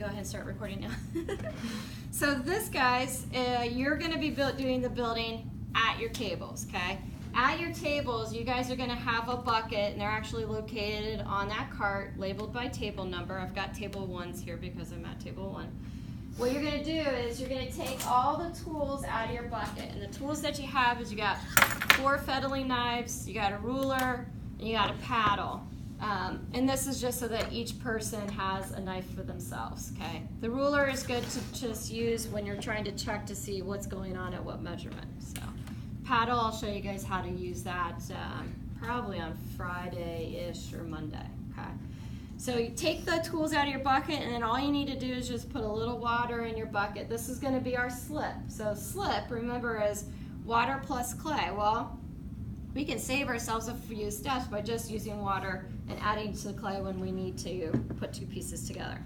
ahead and start recording now. So this, guys, you're going to be doing the building at your tables, okay? At your tables, you guys are going to have a bucket, and they're actually located on that cart, labeled by table number. I've got table 1s here because I'm at table 1. What you're going to do is you're going to take all the tools out of your bucket, and the tools that you have is you got 4 fettling knives, you got a ruler, and you got a paddle. And this is just so that each person has a knife for themselves, okay? The ruler is good to just use when you're trying to check to see what's going on at what measurement. So, paddle, I'll show you guys how to use that probably on Friday-ish or Monday, okay? So you take the tools out of your bucket, and then all you need to do is just put a little water in your bucket. This is going to be our slip. So slip, remember, is water plus clay. Well, we can save ourselves a few steps by just using water and adding to the clay when we need to put 2 pieces together.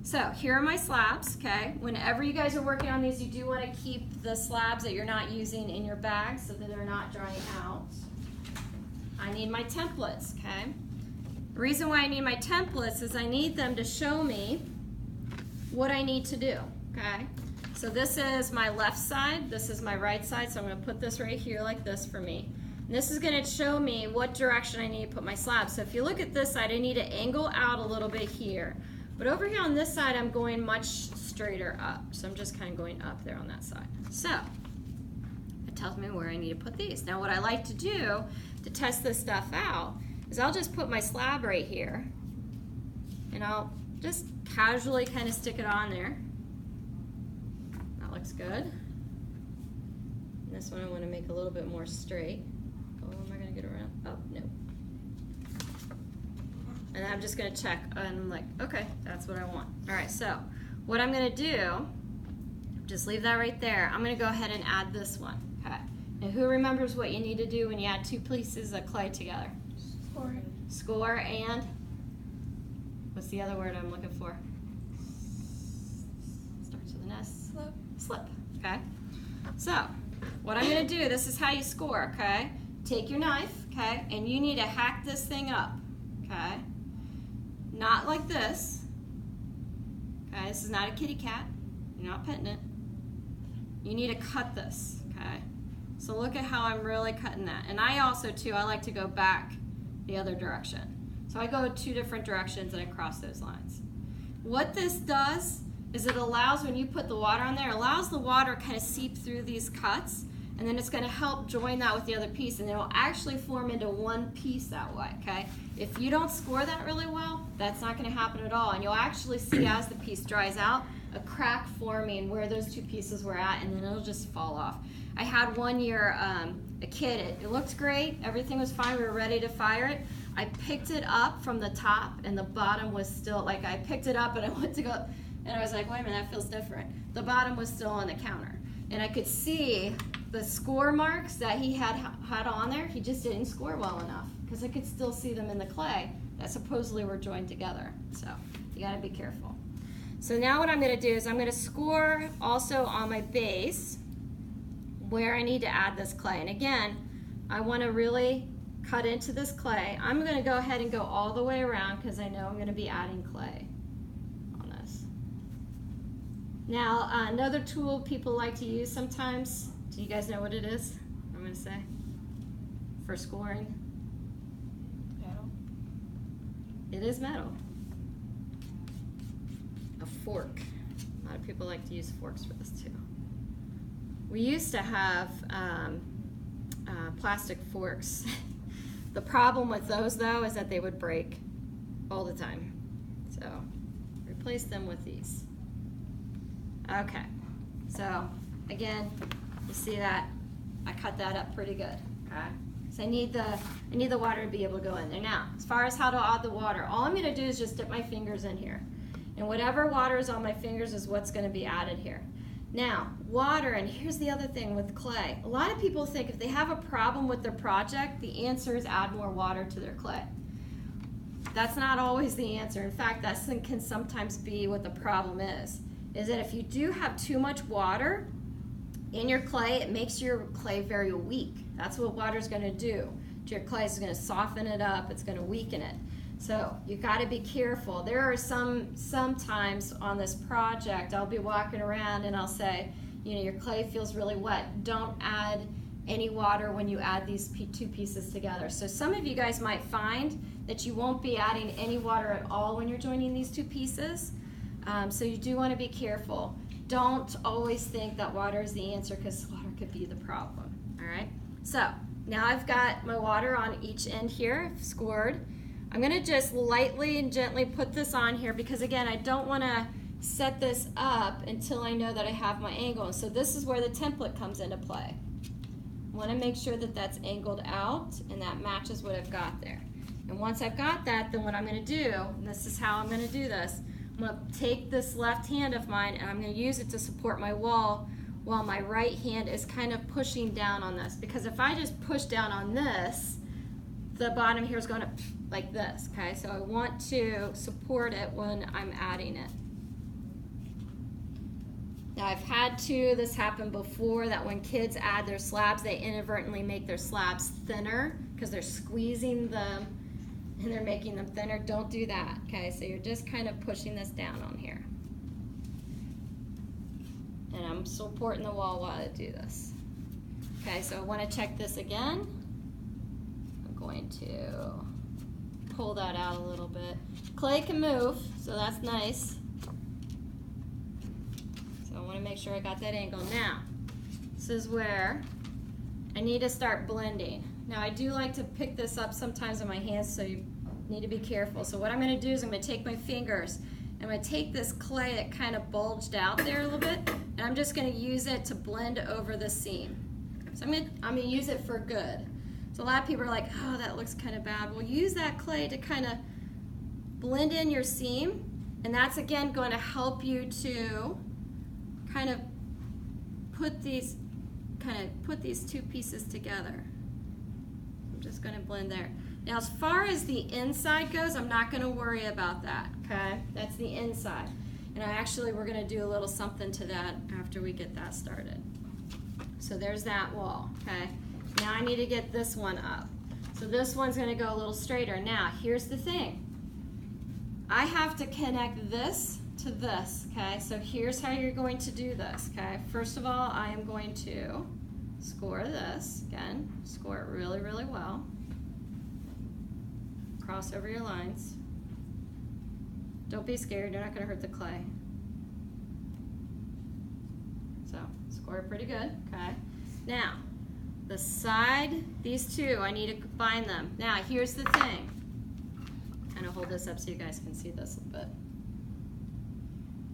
So here are my slabs, okay? Whenever you guys are working on these, you do want to keep the slabs that you're not using in your bag so that they're not drying out. I need my templates, okay? The reason why I need my templates is I need them to show me what I need to do, okay? So this is my left side, this is my right side, so I'm going to put this right here like this for me. And this is going to show me what direction I need to put my slab. So if you look at this side, I need to angle out a little bit here. But over here on this side, I'm going much straighter up. So I'm just kind of going up there on that side. So it tells me where I need to put these. Now what I like to do to test this stuff out is I'll just put my slab right here. And I'll just casually kind of stick it on there. That looks good. And this one I want to make a little bit more straight. Oh, am I going to get around? Oh, no. And I'm just going to check, and I'm like, okay, that's what I want. All right, so what I'm going to do, just leave that right there. I'm going to go ahead and add this one. Okay. Now, who remembers what you need to do when you add 2 pieces of clay together? Score. Score and what's the other word I'm looking for? Starts with an S. Slip. Slip. Okay. So what I'm going to do, this is how you score, okay? Take your knife, okay, and you need to hack this thing up, okay? Not like this. Okay, this is not a kitty cat. You're not petting it. You need to cut this, okay? So look at how I'm really cutting that. And I also, too, I like to go back the other direction. So I go 2 different directions and I cross those lines. What this does is it allows, when you put the water on there, it allows the water kind of seep through these cuts, and then it's going to help join that with the other piece, and it will actually form into one piece that way, okay? If you don't score that really well, that's not going to happen at all, and you'll actually see as the piece dries out, a crack forming where those 2 pieces were at, and then it'll just fall off. I had one year a kid, it looked great, everything was fine, we were ready to fire it. I picked it up from the top, and the bottom was still, like I picked it up and I went to go, and I was like, wait a minute, that feels different. The bottom was still on the counter. And I could see the score marks that he had on there. He just didn't score well enough because I could still see them in the clay that supposedly were joined together. So you gotta be careful. So now what I'm gonna do is I'm gonna score also on my base where I need to add this clay. And again, I wanna really cut into this clay. I'm gonna go ahead and go all the way around because I know I'm gonna be adding clay. Now, another tool people like to use sometimes, do you guys know what it is? I'm going to say, for scoring. Metal. It is metal. A fork. A lot of people like to use forks for this too. We used to have plastic forks. The problem with those though is that they would break all the time. So, replace them with these. Okay, so again, you see that I cut that up pretty good. Okay, so I need the water to be able to go in there. Now, as far as how to add the water, all I'm going to do is just dip my fingers in here, and whatever water is on my fingers is what's going to be added here. Now, water, and here's the other thing with clay. A lot of people think if they have a problem with their project, the answer is add more water to their clay. That's not always the answer. In fact, that can sometimes be what the problem is that if you do have too much water in your clay, it makes your clay very weak. That's what water is going to do to your clay. It's going to soften it up. It's going to weaken it. So you got to be careful. There are sometimes on this project I'll be walking around and I'll say, you know, your clay feels really wet. Don't add any water when you add these two pieces together. So some of you guys might find that you won't be adding any water at all when you're joining these two pieces. So you do want to be careful. Don't always think that water is the answer, because water could be the problem. All right. So now I've got my water on each end here. I've scored. I'm going to just lightly and gently put this on here because, again, I don't want to set this up until I know that I have my angle. And so this is where the template comes into play. I want to make sure that that's angled out and that matches what I've got there. And once I've got that, then what I'm going to do, and this is how I'm going to do this, I'm going to take this left hand of mine and I'm going to use it to support my wall while my right hand is kind of pushing down on this. Because if I just push down on this, the bottom here is going to like this, okay? So I want to support it when I'm adding it. Now I've had this happen before, that when kids add their slabs, they inadvertently make their slabs thinner because they're squeezing them and they're making them thinner. Don't do that, okay? So you're just kind of pushing this down on here. And I'm supporting the wall while I do this. Okay, so I want to check this again. I'm going to pull that out a little bit. Clay can move, so that's nice. So I want to make sure I got that angle. Now, this is where I need to start blending. Now I do like to pick this up sometimes in my hands, so you need to be careful. So what I'm going to do is I'm going to take my fingers and I'm going to take this clay that kind of bulged out there a little bit, and I'm just going to use it to blend over the seam. So I'm going to use it for good. So a lot of people are like, oh, that looks kind of bad. Well, use that clay to kind of blend in your seam, and that's again going to help you to kind of put these two pieces together. I'm just going to blend there. Now as far as the inside goes, I'm not going to worry about that, okay? That's the inside. And we're going to do a little something to that after we get that started. So there's that wall, okay? Now I need to get this one up. So this one's going to go a little straighter. Now here's the thing. I have to connect this to this, okay? So here's how you're going to do this, okay? First of all, I am going to score this. Again, score it really, really well. Cross over your lines. Don't be scared, you're not going to hurt the clay. So, score it pretty good, okay? Now, the side, these two, I need to combine them. Now, here's the thing. Kind of hold this up so you guys can see this a bit.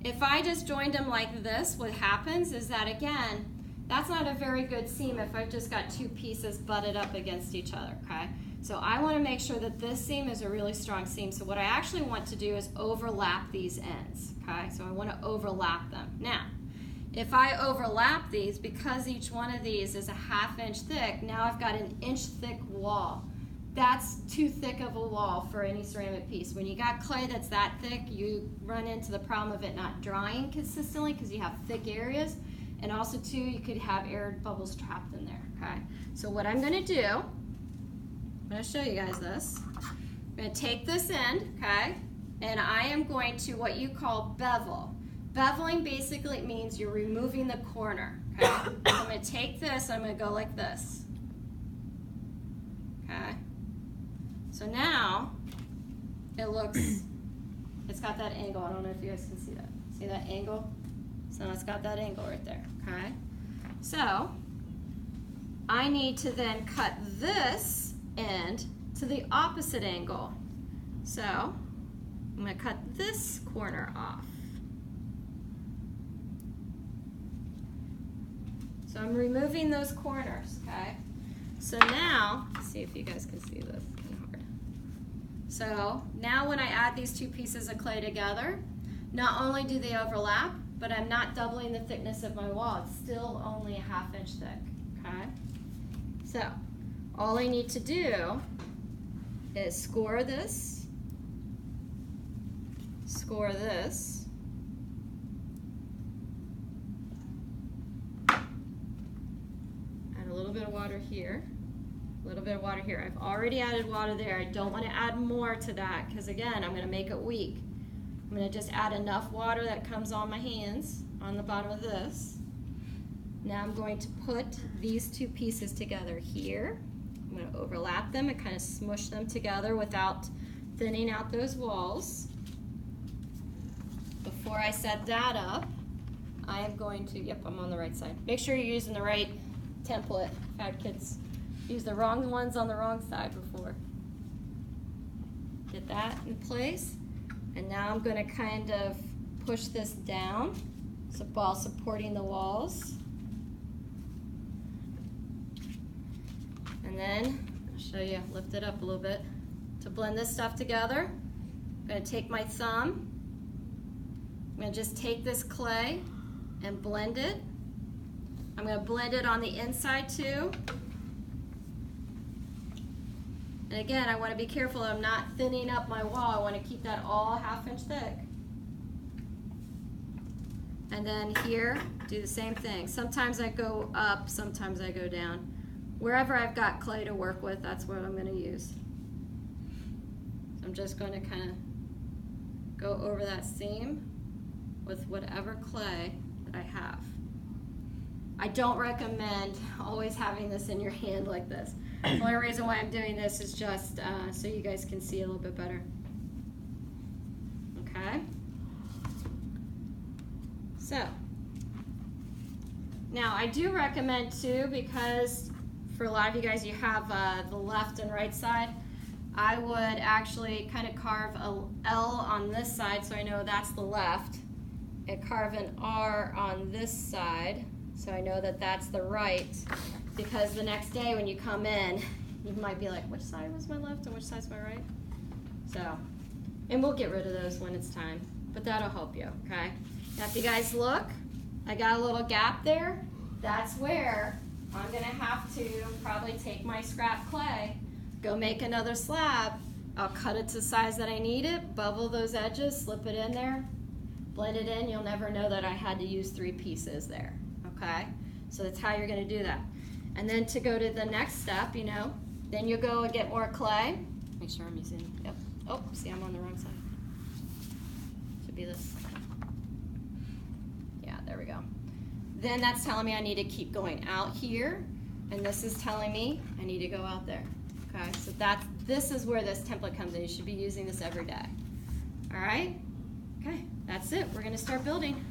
If I just joined them like this, what happens is that, again, that's not a very good seam if I've just got two pieces butted up against each other, okay? So I want to make sure that this seam is a really strong seam. So what I actually want to do is overlap these ends, okay? So I want to overlap them. Now, if I overlap these, because each one of these is a 1/2 inch thick, now I've got an 1 inch thick wall. That's too thick of a wall for any ceramic piece. When you got clay that's that thick, you run into the problem of it not drying consistently because you have thick areas. And also too, you could have air bubbles trapped in there, okay? So what I'm gonna do, I'm going to show you guys this. I'm going to take this end, okay, and I am going to what you call bevel. Beveling basically means you're removing the corner, okay? So I'm going to take this, I'm going to go like this, okay? So now it looks, it's got that angle. I don't know if you guys can see that. See that angle? So it's got that angle right there, okay? So I need to then cut this end to the opposite angle. So I'm going to cut this corner off. So I'm removing those corners, okay? So now, let's see if you guys can see this. It's kind of hard. So now when I add these two pieces of clay together, not only do they overlap, but I'm not doubling the thickness of my wall. It's still only a 1/2 inch thick, okay? So all I need to do is score this, add a little bit of water here, A little bit of water here. I've already added water there. I don't want to add more to that because again, I'm going to make it weak. I'm going to just add enough water that comes on my hands on the bottom of this. Now I'm going to put these two pieces together here. I'm going to overlap them and kind of smush them together without thinning out those walls. Before I set that up, I am going to, yep, I'm on the right side. Make sure you're using the right template. I've had kids use the wrong ones on the wrong side before. Get that in place. And now I'm going to kind of push this down while supporting the walls. And then, I'll show you, lift it up a little bit. To blend this stuff together, I'm going to take my thumb. I'm going to just take this clay and blend it. I'm going to blend it on the inside too. And again, I want to be careful I'm not thinning up my wall. I want to keep that all 1/2 inch thick. And then here, do the same thing. Sometimes I go up, sometimes I go down. Wherever I've got clay to work with, that's what I'm going to use. So I'm just going to kind of go over that seam with whatever clay that I have. I don't recommend always having this in your hand like this. The only reason why I'm doing this is just so you guys can see a little bit better. Okay? So, now I do recommend too, because for a lot of you guys you have the left and right side, I would actually kind of carve a L on this side so I know that's the left, and carve an R on this side so I know that that's the right, because the next day when you come in, you might be like, which side was my left and which side's my right? So, and we'll get rid of those when it's time, but that'll help you, okay? Now if you guys look, I got a little gap there. That's where I'm gonna have to probably take my scrap clay, go make another slab. I'll cut it to the size that I need it, bevel those edges, slip it in there, blend it in. You'll never know that I had to use 3 pieces there, okay? So that's how you're gonna do that. And then to go to the next step, you know, then you go and get more clay. Make sure I'm using, yep. Oh, see, I'm on the wrong side. Should be this. Yeah, there we go. Then that's telling me I need to keep going out here, and this is telling me I need to go out there. Okay, so this is where this template comes in. You should be using this every day. All right? Okay, that's it. We're gonna start building.